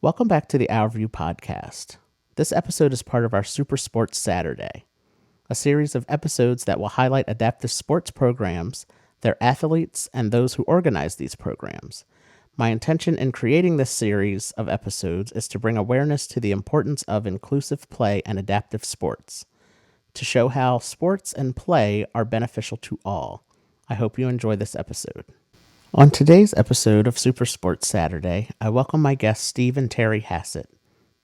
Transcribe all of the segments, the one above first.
Welcome back to the OurView Podcast. This episode is part of our Super Sports Saturday, a series of episodes that will highlight adaptive sports programs, their athletes, and those who organize these programs. My intention in creating this series of episodes is to bring awareness to the importance of inclusive play and adaptive sports, to show how sports and play are beneficial to all. I hope you enjoy this episode. On today's episode of Super Sports Saturday, I welcome my guests Steve and Terry Hassett,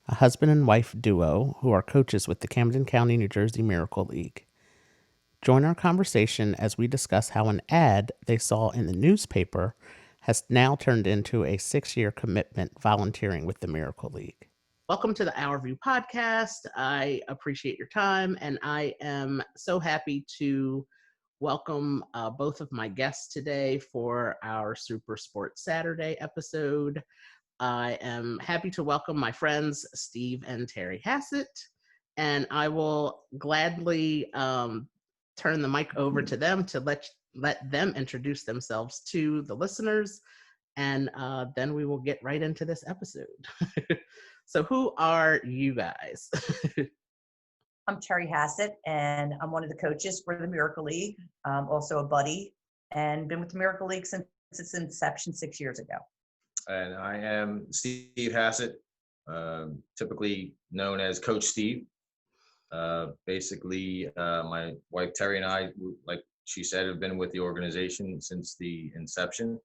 a husband and wife duo who are coaches with the Camden County, New Jersey Miracle League. Join our conversation as we discuss how an ad they saw in the newspaper has now turned into a 6-year commitment volunteering with the Miracle League. Welcome to the OurView Podcast. I appreciate your time, and I am so happy to welcome both of my guests today for our Super Sports Saturday episode. I am happy to welcome my friends Steve and Terry Hassett, and I will gladly turn the mic over to them to let them introduce themselves to the listeners, and then we will get right into this episode. So who are you guys? I'm Terry Hassett, and I'm one of the coaches for the Miracle League, also a buddy, and been with the Miracle League since its inception 6 years ago. And I am Steve Hassett, typically known as Coach Steve. Basically, my wife Terry and I, like she said, have been with the organization since the inception,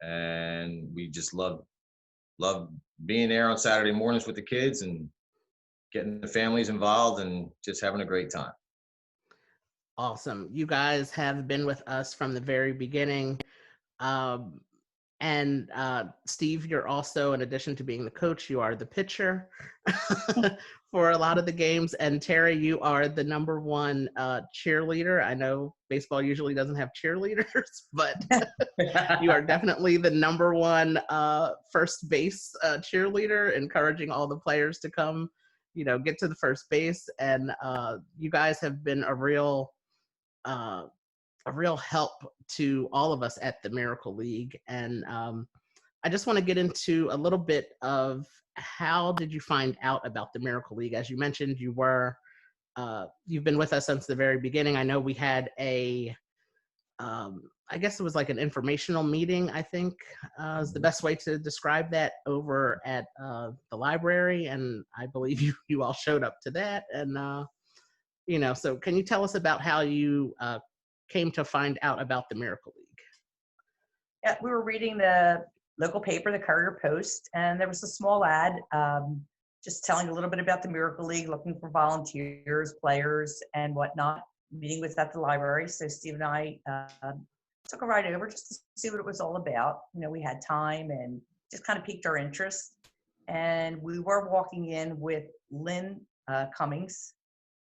and we just love being there on Saturday mornings with the kids and getting the families involved and just having a great time. Awesome. You guys have been with us from the very beginning. And Steve, you're also, in addition to being the coach, you are the pitcher for a lot of the games. And Terry, you are the number one cheerleader. I know baseball usually doesn't have cheerleaders, but you are definitely the number one first base cheerleader, encouraging all the players to come, get to the first base. And you guys have been a real help to all of us at the Miracle League. And I just want to get into a little bit of how did you find out about the Miracle League? As you mentioned, you've been with us since the very beginning. I know we had I guess it was like an informational meeting, I think is the best way to describe that, over at the library. And I believe you all showed up to that. And, so can you tell us about how you came to find out about the Miracle League? Yeah, we were reading the local paper, the Courier Post, and there was a small ad just telling a little bit about the Miracle League, looking for volunteers, players, and whatnot. Meeting was at the library, so Steve and I took a ride over just to see what it was all about. We had time and just kind of piqued our interest. And we were walking in with Lynn Cummings.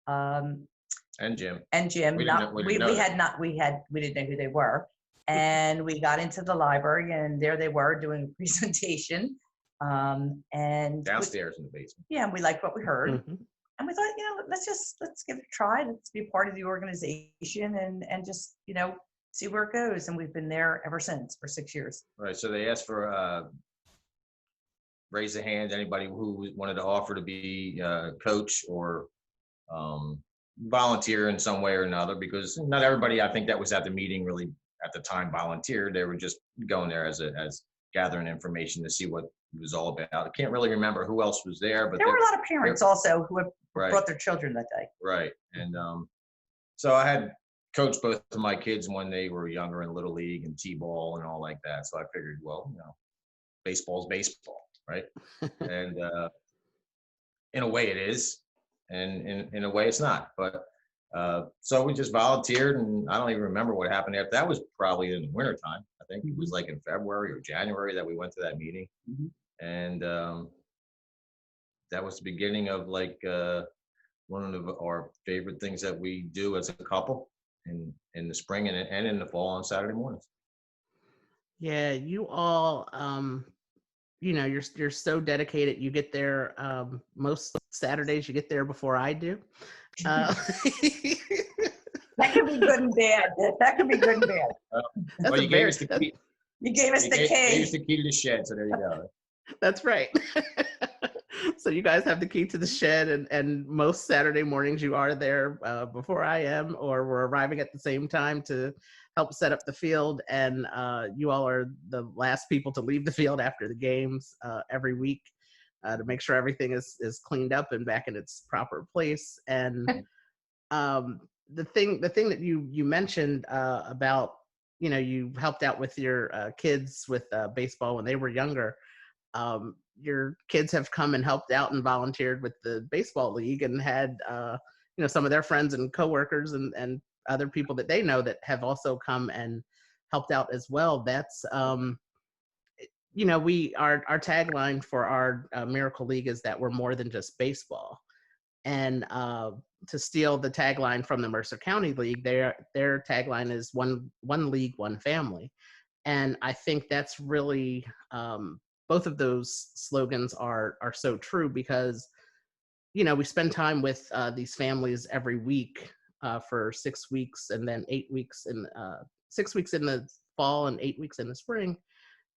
And Jim. We didn't know who they were. And we got into the library, and there they were doing a presentation. And downstairs in the basement. Yeah, and we liked what we heard. Mm-hmm. And we thought, let's give it a try. Let's be a part of the organization and just, see where it goes. And we've been there ever since for 6 years. Right. So they asked for raise a hand, anybody who wanted to offer to be coach or volunteer in some way or another, because not everybody, I think, that was at the meeting really at the time volunteered. They were just going there as gathering information to see what it was all about. I can't really remember who else was there, but there were a lot of parents also who had brought their children that day. Right. And so I had coached both of my kids when they were younger in Little League and T-ball and all like that. So I figured, well, baseball's baseball, right? And in a way it is, and in a way it's not. But so we just volunteered, and I don't even remember what happened after. That was probably in the wintertime. I think it was like in February or January that we went to that meeting. Mm-hmm. And that was the beginning of one of our favorite things that we do as a couple in the spring and in the fall on Saturday mornings. Yeah, you all, you're so dedicated. You get there most Saturdays. You get there before I do. That could be good and bad. Well, you gave us the key. You gave us the key. You gave us the key to the shed, so there you go. That's right. So you guys have the key to the shed, and most Saturday mornings you are there before I am, or we're arriving at the same time to help set up the field. And you all are the last people to leave the field after the games every week to make sure everything is cleaned up and back in its proper place. And the thing that you mentioned about, you helped out with your kids with baseball when they were younger. Your kids have come and helped out and volunteered with the baseball league and had some of their friends and coworkers and other people that they know that have also come and helped out as well. That's our tagline for our Miracle League is that we're more than just baseball. And to steal the tagline from the Mercer County League, their tagline is one league, one family. And I think that's really both of those slogans are so true, because we spend time with these families every week for 6 weeks, and then 8 weeks in 6 weeks in the fall and 8 weeks in the spring.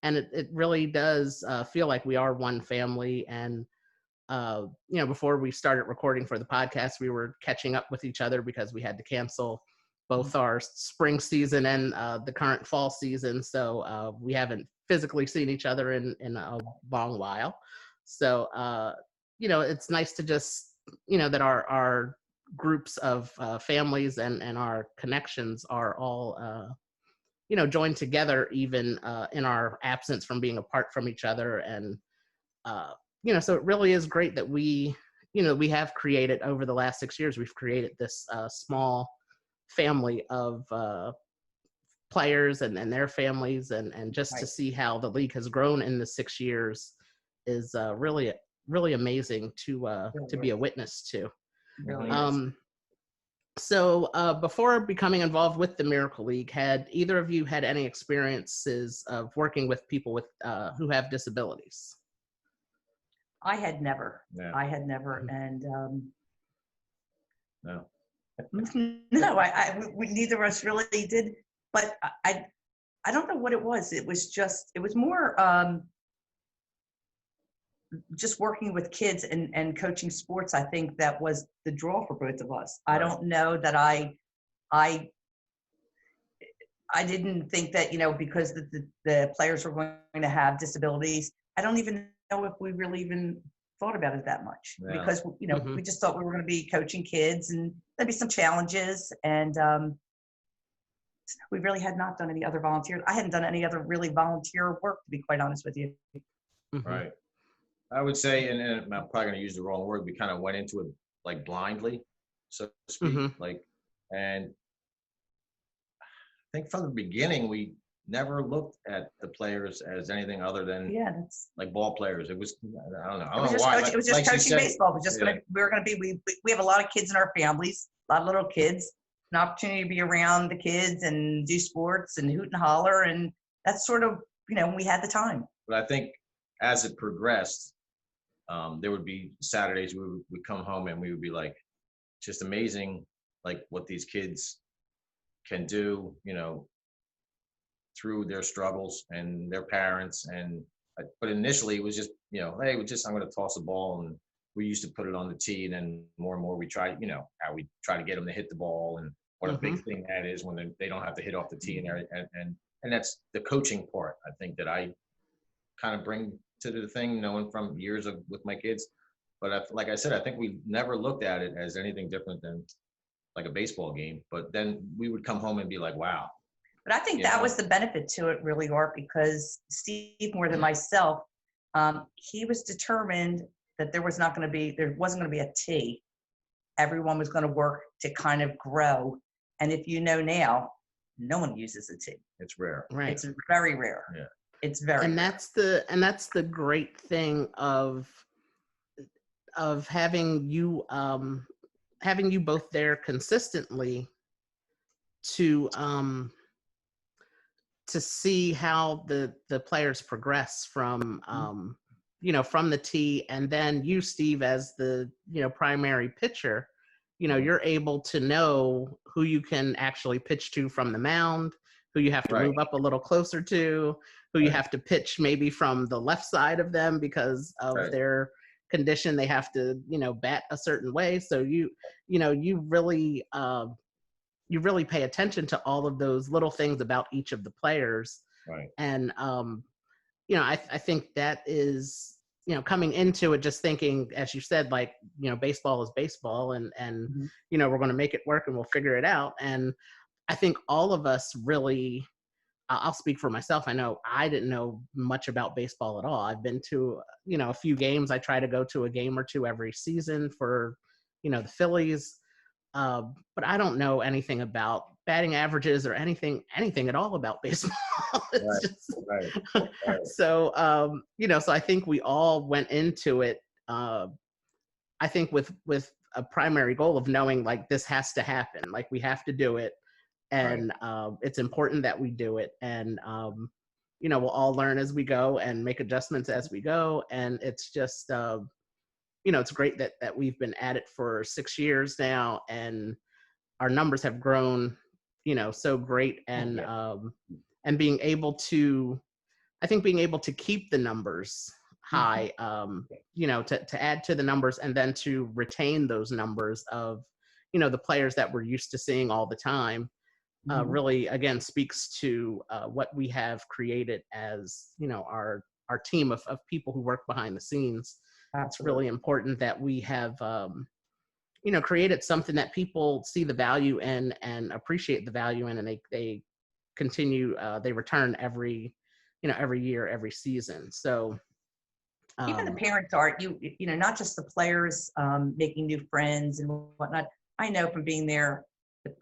And it really does feel like we are one family. And before we started recording for the podcast, we were catching up with each other because we had to cancel both our spring season and the current fall season. So we haven't physically seen each other in a long while. So, it's nice to just, that our groups of families and our connections are all, joined together, even in our absence from being apart from each other. And, so it really is great that we have created over the last 6 years, we've created this small family of players and their families, and just Right. to see how the league has grown in the 6 years is really amazing to be a witness to. Really is. So before becoming involved with the Miracle League, had either of you had any experiences of working with people with who have disabilities? I had never. Yeah. And No. no, we neither of us really did. But I don't know what it was. It was more just working with kids and coaching sports. I think that was the draw for both of us. Right. I don't know that I didn't think that, because the players were going to have disabilities. I don't even know if we really even thought about it that much, Yeah. because, we just thought we were going to be coaching kids and there'd be some challenges. And we really had not done any other volunteers. I hadn't done any other really volunteer work, to be quite honest with you. Mm-hmm. Right. I would say, and I'm probably going to use the wrong word, we kind of went into it like blindly, so to speak. Mm-hmm. And I think from the beginning, we never looked at the players as anything other than like ball players. It was, I don't know. I don't know why. It was just like coaching baseball. We were going to be, we have a lot of kids in our families, a lot of little kids, an opportunity to be around the kids and do sports and hoot and holler. And that's sort of, we had the time. But I think as it progressed, there would be Saturdays we would come home and we would be like, just amazing, like what these kids can do, through their struggles and their parents. But initially it was just, hey, I'm going to toss a ball, and we used to put it on the tee, and then more and more we try, how we try to get them to hit the ball, and what a big thing that is when they don't have to hit off the tee, and that's the coaching part, I think, that I kind of bring to the thing, knowing from years with my kids. But like I said, I think we never looked at it as anything different than like a baseball game. But then we would come home and be like, wow. But I think that was the benefit to it, really, Art, because Steve, more than myself, he was determined that there wasn't going to be a T. Everyone was going to work to kind of grow. And if now, no one uses a T. It's rare. Right. It's very rare. Yeah. It's very and rare. that's the great thing of having you both there consistently to see how the players progress from from the tee, and then you, Steve, as the primary pitcher, you're able to know who you can actually pitch to from the mound, who you have to Right. move up a little closer to, who you Right. have to pitch maybe from the left side of them because of Right. their condition. They have to, bat a certain way. So you really pay attention to all of those little things about each of the players. Right. And, I think that is, coming into it, just thinking, as you said, like, baseball is baseball and, Mhm. we're going to make it work and we'll figure it out. And I think all of us really, I'll speak for myself. I know I didn't know much about baseball at all. I've been to, a few games. I try to go to a game or two every season for, the Phillies. But I don't know anything about batting averages or anything at all about baseball. It's Right. just Right. Right. so so I think we all went into it. I think with a primary goal of knowing like this has to happen, like we have to do it, and it's important that we do it, and we'll all learn as we go and make adjustments as we go, and it's just it's great that we've been at it for 6 years now, and our numbers have grown, so great, and being able to, I think being able to keep the numbers high, to add to the numbers and then to retain those numbers of, the players that we're used to seeing all the time, really, again, speaks to what we have created as, our team of people who work behind the scenes. It's really important that we have, created something that people see the value in and appreciate the value in, and they continue, they return every year, every season. So Even the parents are, not just the players making new friends and whatnot. I know from being there,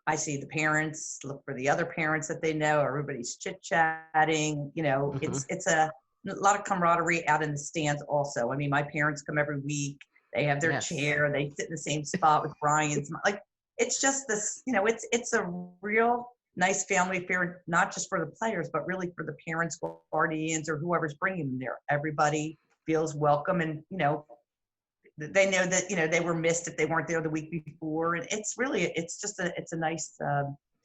I see the parents look for the other parents that they know. Everybody's chit-chatting. It's a lot of camaraderie out in the stands also. I mean, my parents come every week. They have their chair. They sit in the same spot with Brian's. Like, it's just this, it's a real nice family affair, not just for the players, but really for the parents, guardians, or whoever's bringing them there. Everybody feels welcome, and they know that they were missed if they weren't there the week before, and it's a nice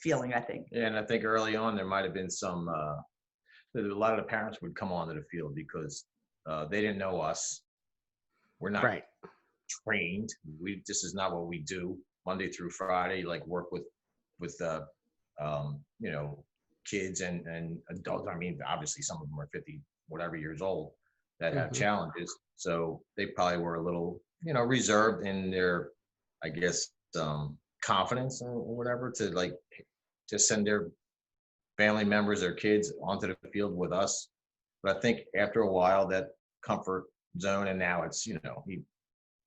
feeling, I think. Yeah, and I think early on there might have been some a lot of the parents would come onto the field because they didn't know us. We're not trained. This is not what we do Monday through Friday, like work with kids and adults. I mean, obviously some of them are 50 whatever years old that have challenges, so they probably were a little reserved in their, I guess, confidence or whatever to like just send their family members or kids onto the field with us. But I think after a while that comfort zone, and now it's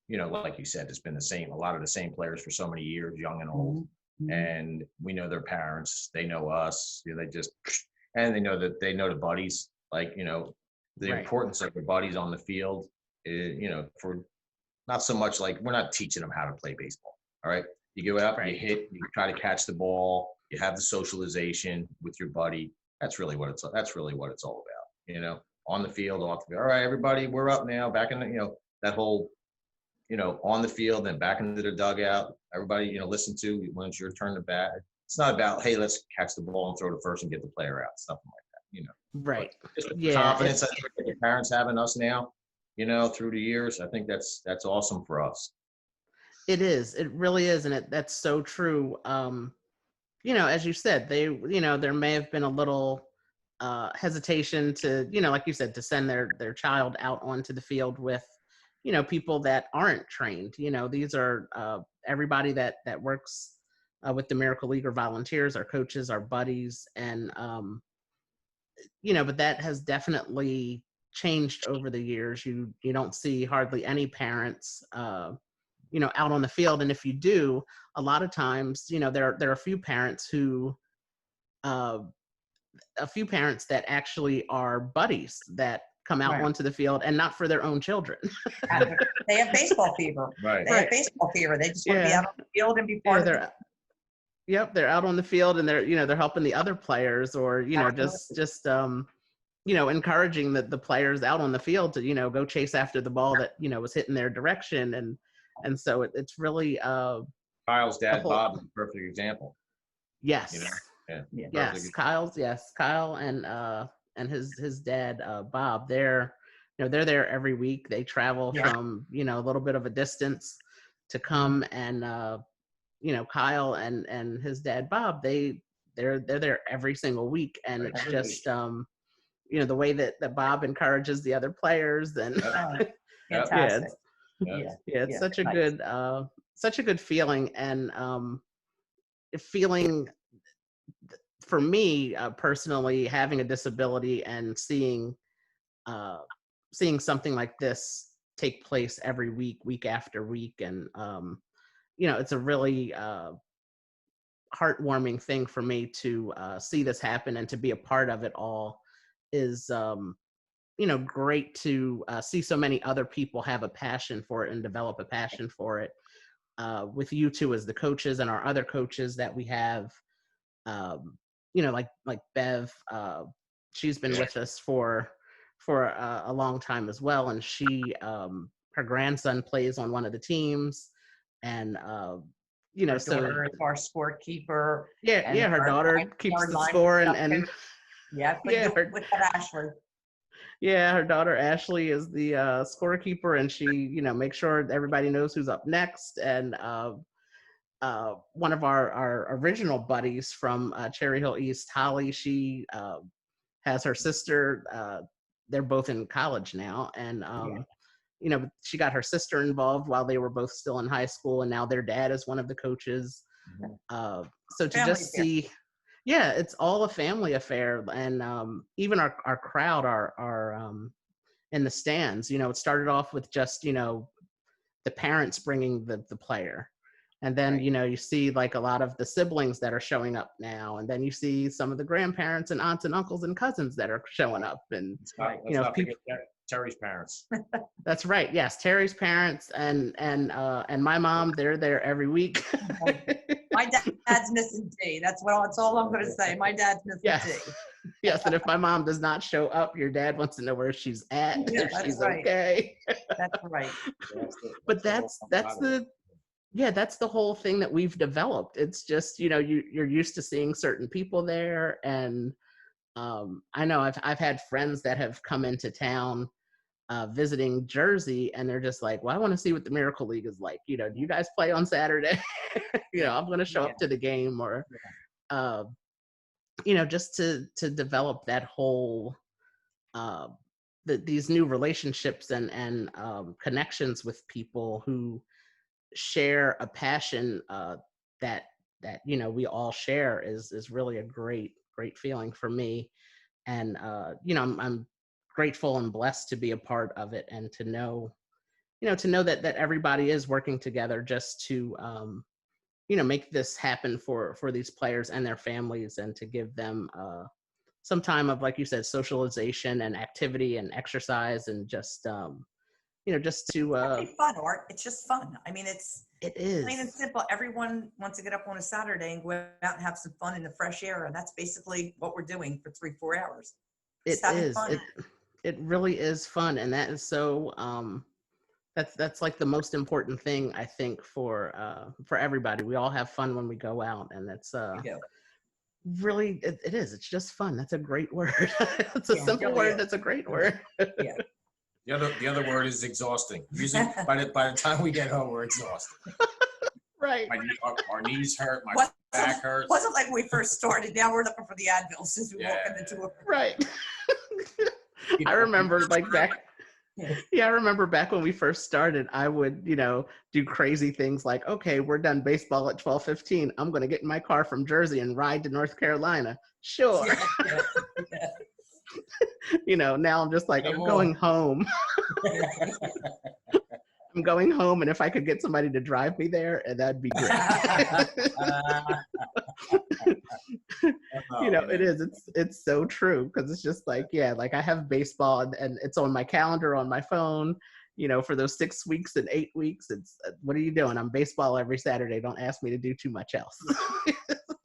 like you said, it's been a lot of the same players for so many years, young and old. And we know their parents, they know us, and they know the buddies, like, the importance of the buddies on the field, for not so much like we're not teaching them how to play baseball. All right. You go out, you hit, you try to catch the ball, you have the socialization with your buddy. That's really what it's all about, on the field, off the field. All right, everybody, we're up now, back in the, that whole, on the field and back into the dugout. Everybody, listen to when it's your turn to bat. It's not about, hey, let's catch the ball and throw to first and get the player out, something like that, Right. But just the confidence I think that the parents have in us now, through the years, I think that's awesome for us. It is. It really is, and that's so true. As you said, there may have been a little hesitation to, like you said, to send their child out onto the field with, people that aren't trained. These are everybody that works with the Miracle League or volunteers, our coaches, our buddies, and but that has definitely changed over the years. You don't see hardly any parents out on the field, and if you do, a lot of times there are a few parents who that actually are buddies that come out onto the field, and not for their own children. They have baseball fever. They have baseball fever. They just want to be out on the field and be part of it. Yep, they're out on the field, and they're helping the other players, or just encouraging the players out on the field to go chase after the ball that was hitting their direction, and so it's really Kyle's dad, Bob, is a perfect example. Yes. Yeah. Yes, Kyle and his dad Bob. They're there every week. They travel from a little bit of a distance to come, and Kyle and his dad Bob, they're there every single week, and it's just the way that Bob encourages the other players, and Fantastic. it's such a good feeling, and feeling for me personally, having a disability and seeing something like this take place every week after week, and it's a really heartwarming thing for me to see this happen and to be a part of it all. Is great to see so many other people have a passion for it and develop a passion for it, with you two as the coaches and our other coaches that we have, like Bev. She's been with us for a long time as well, and she her grandson plays on one of the teams, and her daughter is our scorekeeper. Her daughter keeps the score, and with that Ashley. Yeah, her daughter Ashley is the scorekeeper, and she, makes sure everybody knows who's up next. And one of our original buddies from Cherry Hill East, Holly, she has her sister. They're both in college now, and she got her sister involved while they were both still in high school, and now their dad is one of the coaches. So to just see. Yeah, it's all a family affair, and even our crowd are in the stands. It started off with just the parents bringing the player, and then you see like a lot of the siblings that are showing up now, and then you see some of the grandparents and aunts and uncles and cousins that are showing up, and people. Terry's parents. That's right. Yes, Terry's parents and my mom. They're there every week. My dad's missing T. That's all I'm going to say. My dad's missing T. Yes, and if my mom does not show up, your dad wants to know where she's at, if she's okay. That's right. But that's the whole thing that we've developed. It's just you're used to seeing certain people there, and I know I've had friends that have come into town visiting Jersey, and they're just like, well, I want to see what the Miracle League is like. Do you guys play on Saturday? I'm going to show up to the game, or just to develop that whole these new relationships and connections with people who share a passion that we all share is really a great feeling for me. And I'm grateful and blessed to be a part of it, and to know that everybody is working together just to make this happen for these players and their families, and to give them some time of, like you said, socialization and activity and exercise, and just just to it's fun, Art. It's just fun. I mean, it is plain and simple. Everyone wants to get up on a Saturday and go out and have some fun in the fresh air, and that's basically what we're doing for 3-4 hours. It is. It really is fun, and that is so. That's like the most important thing, I think, for everybody. We all have fun when we go out, and it's really it is. It's just fun. That's a great word. It's a simple word. That's a great word. Yeah. The other word is exhausting. Usually, by the time we get home, we're exhausted. Right. Our knees hurt. My back hurts. Wasn't like when we first started. Now we're looking for the Advil since we walk in the door. Right. I remember back. Yeah, I remember back when we first started, I would, do crazy things like, okay, we're done baseball at 12:15. I'm going to get in my car from Jersey and ride to North Carolina. Sure. Yeah. Now I'm just like, I'm going home. I'm going home, and if I could get somebody to drive me there, that'd be great. It is. It's so true, because it's just like, like I have baseball, and it's on my calendar on my phone. For those 6 weeks and 8 weeks, it's what are you doing? I'm baseball every Saturday. Don't ask me to do too much else.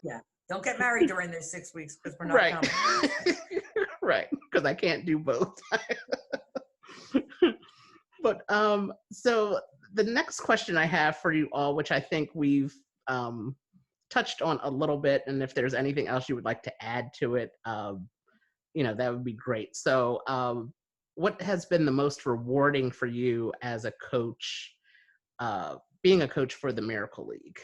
Yeah. Don't get married during those 6 weeks, because we're not coming. Right, because I can't do both. But so the next question I have for you all, which I think we've touched on a little bit, and if there's anything else you would like to add to it, that would be great. So, what has been the most rewarding for you as a coach, being a coach for the Miracle League?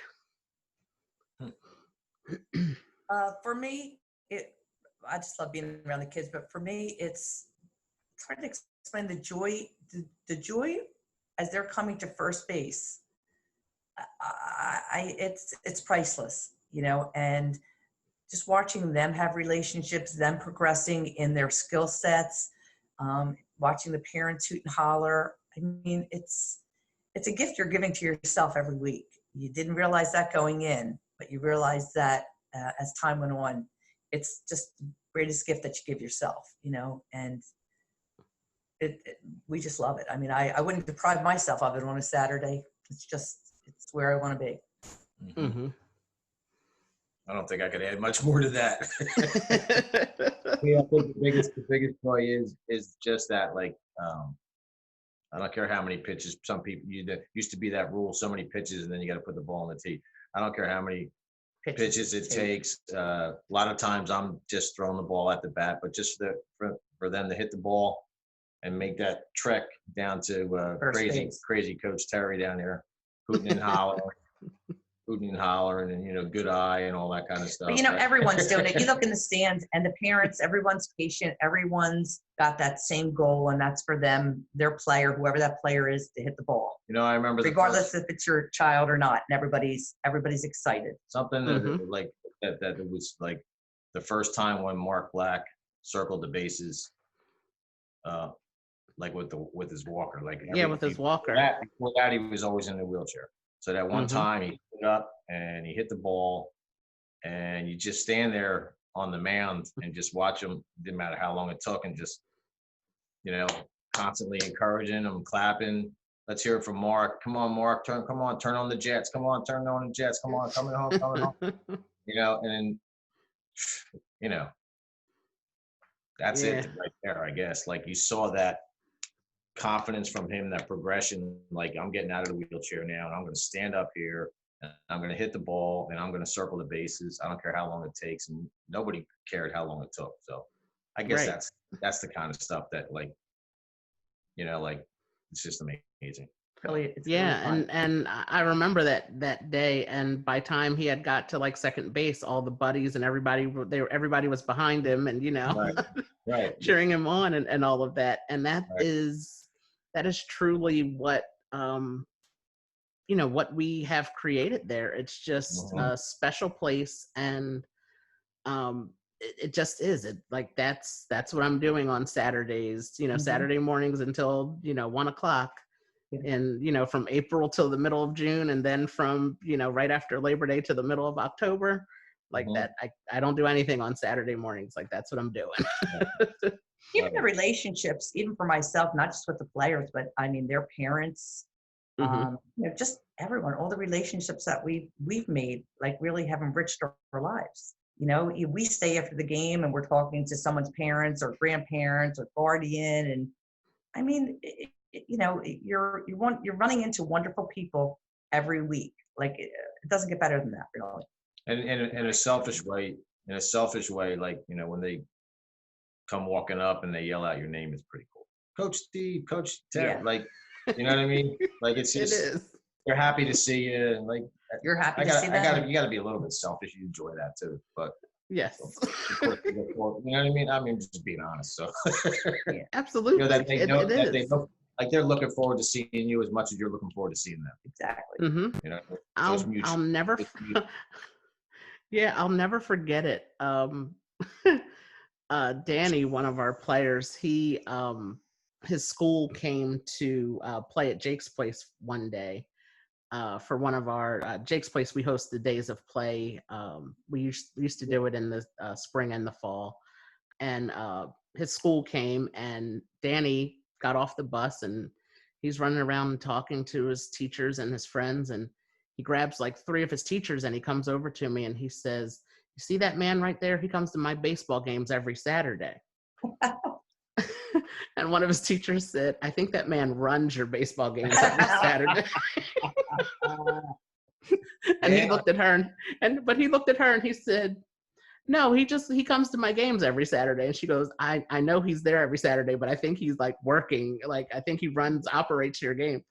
For me, I just love being around the kids, but for me, it's hard to explain the joy as they're coming to first base. It's priceless, and just watching them have relationships, them progressing in their skill sets, watching the parents hoot and holler. I mean, it's a gift you're giving to yourself every week. You didn't realize that going in, but you realize that as time went on. It's just the greatest gift that you give yourself, and we just love it. I mean, I wouldn't deprive myself of it on a Saturday. It's where I want to be. Mm-hmm. I don't think I could add much more to that. Yeah, I think the biggest joy is just that, like, I don't care how many pitches. Some people, that used to be that rule, so many pitches, and then you got to put the ball in the tee. I don't care how many pitches it takes. A lot of times I'm just throwing the ball at the bat, but just for them to hit the ball and make that trek down to crazy Coach Terry down there, hooting and hollering, and good eye and all that kind of stuff. But everyone's doing it. You look in the stands, and the parents, everyone's patient. Everyone's got that same goal, and that's for them, their player, whoever that player is, to hit the ball. I remember regardless if it's your child or not, and everybody's excited. Something that it was like the first time when Mark Black circled the bases, like with his walker, with his walker. Before that, he was always in a wheelchair. So that one time he stood up and he hit the ball, and you just stand there on the mound and just watch him. Didn't matter how long it took, and just constantly encouraging him, clapping. Let's hear it from Mark. Come on, Mark. Turn on the Jets. Come on, turn on the Jets. Come on, coming home. And that's it right there, I guess. Like, you saw that confidence from him, that progression. Like, I'm getting out of the wheelchair now, and I'm going to stand up here, and I'm going to hit the ball, and I'm going to circle the bases. I don't care how long it takes, and nobody cared how long it took. So I guess that's the kind of stuff that, it's just amazing. Really, and I remember that day, and by time he had got to second base, all the buddies and everybody was behind him, and right. cheering him on and all of that. And that is truly what what we have created there. It's just a special place, and it just is. That's what I'm doing on Saturdays, Saturday mornings until 1:00, and from April till the middle of June, and then from right after Labor Day to the middle of October. That I don't do anything on Saturday mornings. That's what I'm doing. Even the relationships, even for myself, not just with the players, but I mean their parents, just everyone, all the relationships that we've made, really have enriched our lives. We stay after the game and we're talking to someone's parents or grandparents or guardian, and I mean, you're running into wonderful people every week. It doesn't get better than that, really. And in a selfish way, when they come walking up and they yell out your name, it's pretty cool. Coach Steve, Coach Ted, you know what I mean? It's just, it is. They're happy to see you. You're happy to see them. You got to be a little bit selfish. You enjoy that too, but yes. Of course, you know what I mean? I mean, just being honest. So absolutely, they know, they're looking forward to seeing you as much as you're looking forward to seeing them. Exactly. Mm-hmm. I'll never. I'll never forget it. Danny, one of our players, his school came to play at Jake's Place one day. For one of our Jake's Place, we host the days of play. We used to do it in the spring and the fall. And his school came, and Danny got off the bus, and he's running around talking to his teachers and his friends, and he grabs 3 of his teachers, and he comes over to me and he says, "You see that man right there? He comes to my baseball games every Saturday." And one of his teachers said, "I think that man runs your baseball games every Saturday." And he Yeah. looked at her but he looked at her and he said, no, he comes to my games every Saturday. And she goes, I know he's there every Saturday, but I think he's like working. Like, I think he operates your game.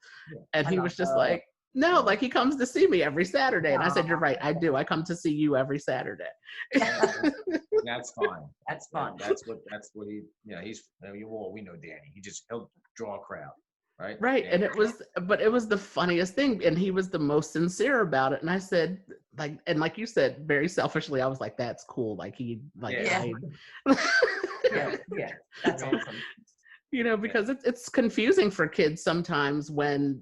And he was just like, no, like he comes to see me every Saturday. And I said, you're right, I do. I come to see you every Saturday. That's fine. That's fun. That's what he, he's, well, we know Danny. He'll draw a crowd, right? Right. And And it was the funniest thing. And he was the most sincere about it. And I said, like you said, very selfishly, I was like, that's cool. Like Yeah. Yeah. That's awesome. Because it's confusing for kids sometimes when,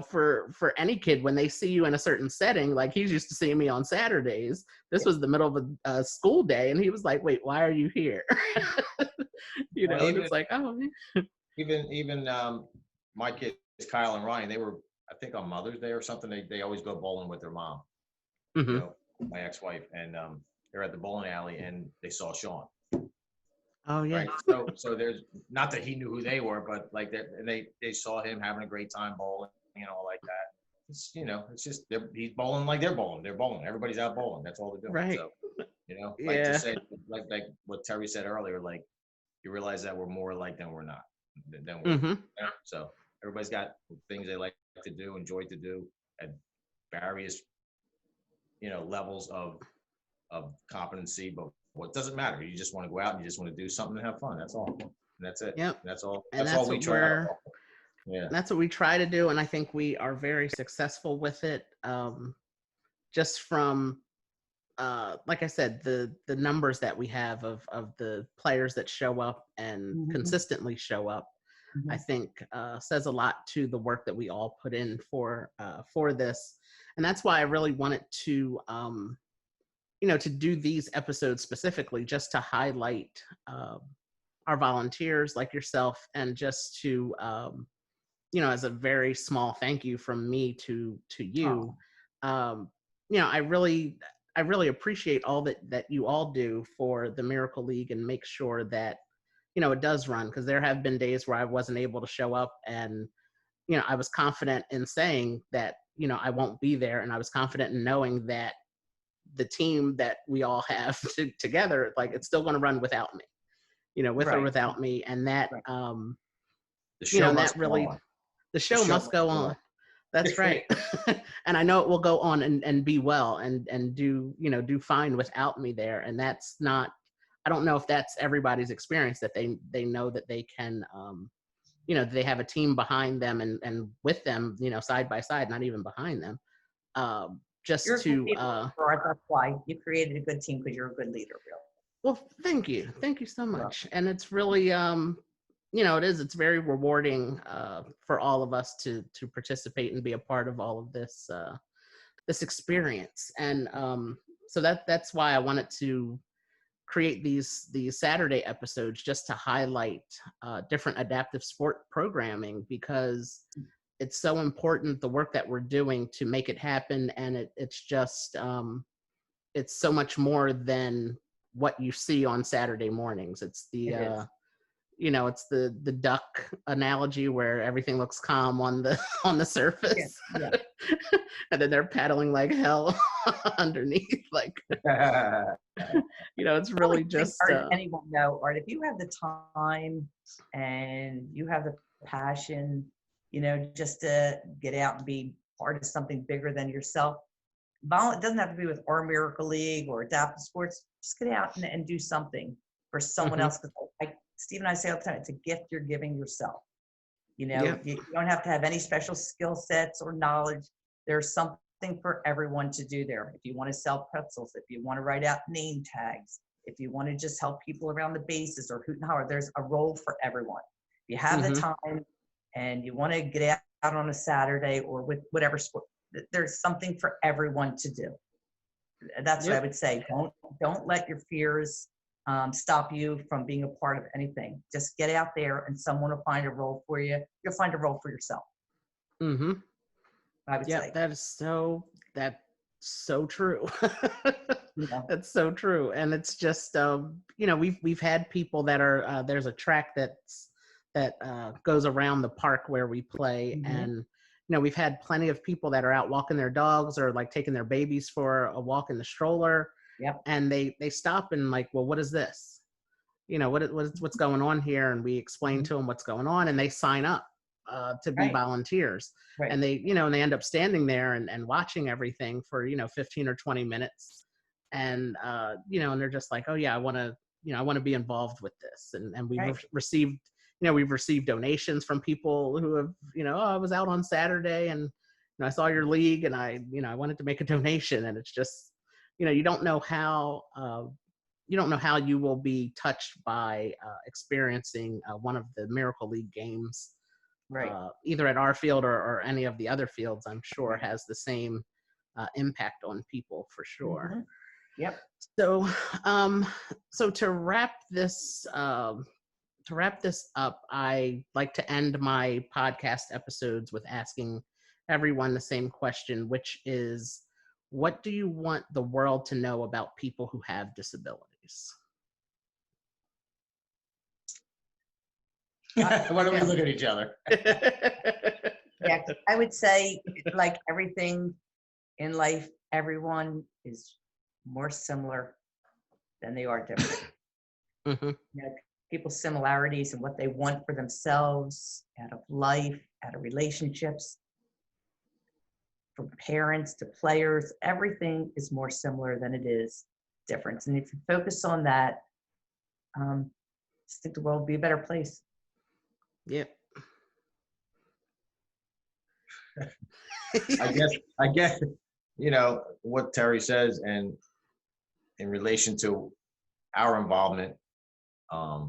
for any kid, when they see you in a certain setting, like he's used to seeing me on Saturdays. This was the middle of a school day. And he was like, wait, why are you here? Well, and it's like, oh. Even my kids, Kyle and Ryan, they were, I think on Mother's Day or something, they always go bowling with their mom, Mm-hmm. My ex-wife, and they're at the bowling alley and they saw Sean. Oh yeah. Right. So there's, not that he knew who they were, but like that, and they saw him having a great time bowling, like that. It's, it's just he's bowling like they're bowling. They're bowling. Everybody's out bowling. That's all they're doing. Right. So, like Yeah. to say, like what Terry said earlier, like you realize that we're more alike than we're not. Than we're, Mm-hmm. So everybody's got things they like to do, enjoy to do at various, levels of competency, but what doesn't matter. You just want to go out and you just want to do something and have fun. That's all. And that's it. Yep. That's all. And That's all we try. Yeah. That's what we try to do. And I think we are very successful with it. Just from, like I said, the numbers that we have of the players that show up and Mm-hmm. consistently show up, Mm-hmm. I think says a lot to the work that we all put in for this. And that's why I really wanted to, to do these episodes specifically, just to highlight our volunteers like yourself, and just to, as a very small thank you from me to you. I really appreciate all that you all do for the Miracle League, and make sure that, it does run, because there have been days where I wasn't able to show up, and, I was confident in saying that, I won't be there. And I was confident in knowing that the team that we all have together, like, it's still going to run without me, with or without me. And that, The show must that really, go on. the show must go on. That's right. And I know it will go on and be well and do fine without me there. And that's not, I don't know if that's everybody's experience, that they know that they can, they have a team behind them and with them, side by side, not even behind them. Just You're to, that's why you created a good team, because you're a good leader, really. well, thank you so much. And it's really, it's very rewarding for all of us to participate and be a part of all of this this experience. And so that's why I wanted to create these Saturday episodes, just to highlight different adaptive sport programming, because it's so important, the work that we're doing to make it happen. And it's just it's so much more than what you see on Saturday mornings. It's the it's the duck analogy, where everything looks calm on the surface. Yeah. And then they're paddling like hell underneath. Like, it's really just anyone know, Art, if you have the time and you have the passion, just to get out and be part of something bigger than yourself. It doesn't have to be with Our Miracle League or Adaptive Sports. Just get out and do something for someone else. Like Steve and I say all the time, it's a gift you're giving yourself. You don't have to have any special skill sets or knowledge. There's something for everyone to do there. If you want to sell pretzels, if you want to write out name tags, if you want to just help people around the bases or hoot and holler, there's a role for everyone. If you have the time and you want to get out on a Saturday or with whatever sport, there's something for everyone to do. That's what I would say. Don't let your fears stop you from being a part of anything. Just get out there and someone will find a role for you. You'll find a role for yourself. Mm-hmm. I would say. That's so true. That's so true. And it's just, we've had people that are, there's a track that goes around the park where we play. And, we've had plenty of people that are out walking their dogs or like taking their babies for a walk in the stroller. Yep. And they stop and like, well, what is this? What's going on here? And we explain to them what's going on, and they sign up to be Right. volunteers. Right. And they, and they end up standing there and watching everything for, 15 or 20 minutes. And, and they're just like, oh yeah, I want to be involved with this. And we've Right. received, we've received donations from people who have, oh, I was out on Saturday and I saw your league and I wanted to make a donation. And it's just, you don't know how you will be touched by experiencing one of the Miracle League games, Right. either at our field or any of the other fields. I'm sure has the same impact on people for sure. Mhm. Yep. So to wrap this up, I like to end my podcast episodes with asking everyone the same question, which is, what do you want the world to know about people who have disabilities? Why don't we look at each other? Yeah, I would say, like everything in life, everyone is more similar than they are different. People's similarities and what they want for themselves out of life, out of relationships, from parents to players, everything is more similar than it is different. And if you focus on that, I think the world will be a better place. Yep. I guess, what Terry says, and in relation to our involvement, I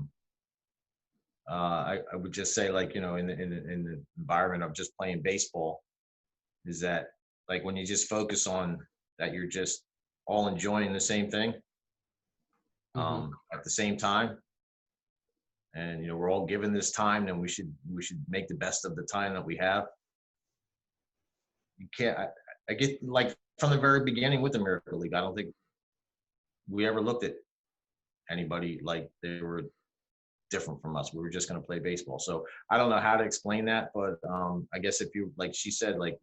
would just say, like, in the environment of just playing baseball, is that, like, when you just focus on that, you're just all enjoying the same thing at the same time. And, we're all given this time, and we should make the best of the time that we have. You can't, I get, like, from the very beginning with the Miracle League, I don't think we ever looked at anybody like they were different from us. We were just going to play baseball. So I don't know how to explain that, but I guess if you, like she said, like,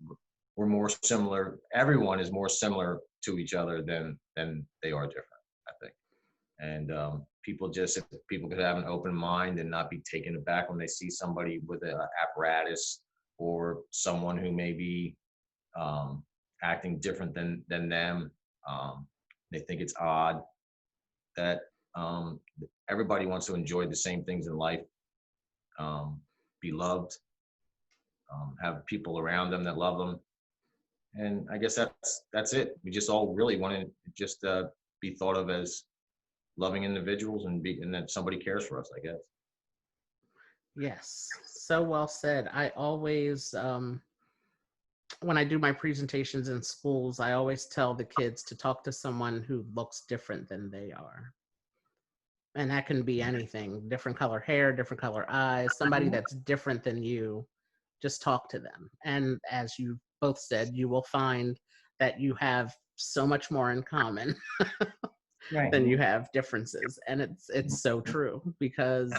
we're more similar. Everyone is more similar to each other than they are different, I think. And if people could have an open mind and not be taken aback when they see somebody with an apparatus or someone who may be acting different than them, they think it's odd. That everybody wants to enjoy the same things in life, be loved, have people around them that love them. And I guess that's it. We just all really want to just be thought of as loving individuals and that somebody cares for us, I guess. Yes, so well said. I always, when I do my presentations in schools, I always tell the kids to talk to someone who looks different than they are. And that can be anything, different color hair, different color eyes, somebody that's different than you. Just talk to them. And as you both said, you will find that you have so much more in common Right. than you have differences. And it's so true, because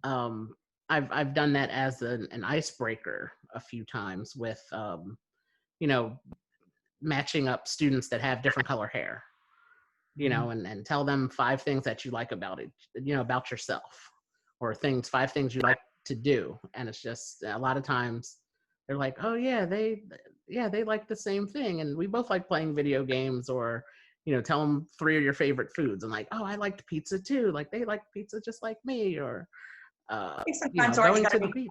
I've done that as an icebreaker a few times with matching up students that have different color hair, and tell them 5 things that you like about it, about yourself, or 5 things you like to do. And it's just, a lot of times they're like, oh yeah, they like the same thing, and we both like playing video games. Or tell them 3 of your favorite foods, and like, oh, I liked pizza too, like they like pizza just like me. Or sometimes going to the beach.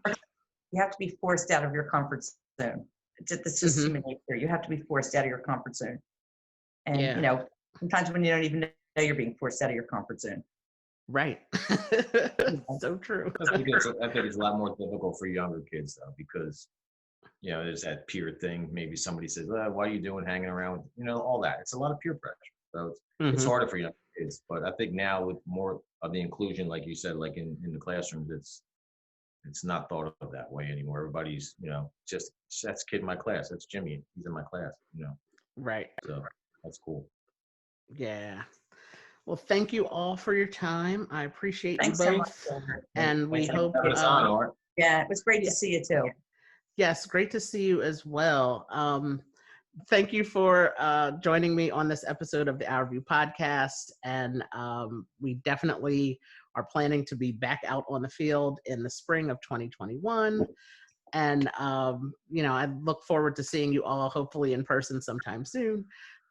You have to be forced out of your comfort zone. It's just human nature. You have to be forced out of your comfort zone. And sometimes when you don't even know you're being forced out of your comfort zone. Right. So true. I think it's a lot more difficult for younger kids, though, because there's that peer thing. Maybe somebody says, "What are you doing hanging around with all that?" It's a lot of peer pressure. So it's harder for young kids. But I think now, with more of the inclusion, like you said, like in the classrooms, it's not thought of that way anymore. Everybody's just, that's kid in my class. That's Jimmy. He's in my class. Right. So that's cool. Yeah. Well, thank you all for your time. I appreciate Thanks you so much. much. And we hope. Yeah, it was great to see you too. Yes, great to see you as well. Thank you for joining me on this episode of the OurView Podcast. And we definitely are planning to be back out on the field in the spring of 2021. And, I look forward to seeing you all hopefully in person sometime soon.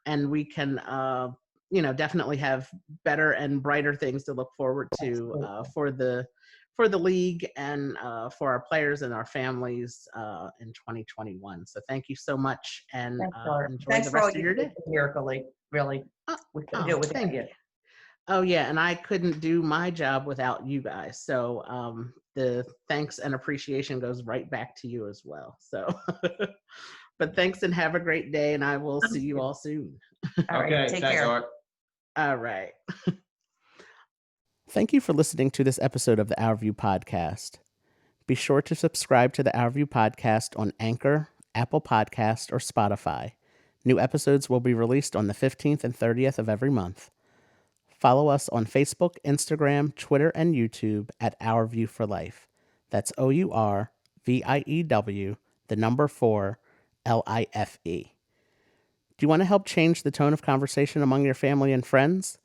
And we can, definitely have better and brighter things to look forward to for the league and for our players and our families in 2021. So thank you so much, and enjoy Thanks the for all rest of you your do day. for Miracle League. Really, we couldn't do it without Thank you. you. Oh yeah, and I couldn't do my job without you guys. So the thanks and appreciation goes right back to you as well. So, but thanks and have a great day, and I will see you all soon. All right, Okay, take thanks, care. Art. All right. Thank you for listening to this episode of the OurView Podcast. Be sure to subscribe to the OurView Podcast on Anchor, Apple Podcast, or Spotify. New episodes will be released on the 15th and 30th of every month. Follow us on Facebook, Instagram, Twitter, and YouTube at OurView for Life. That's OurView, the number 4, LIFE. Do you want to help change the tone of conversation among your family and friends?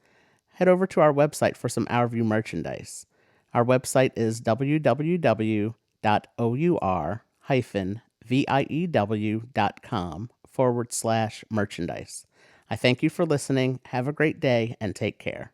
Head over to our website for some OurView merchandise. Our website is www.our-view.com/merchandise. I thank you for listening. Have a great day and take care.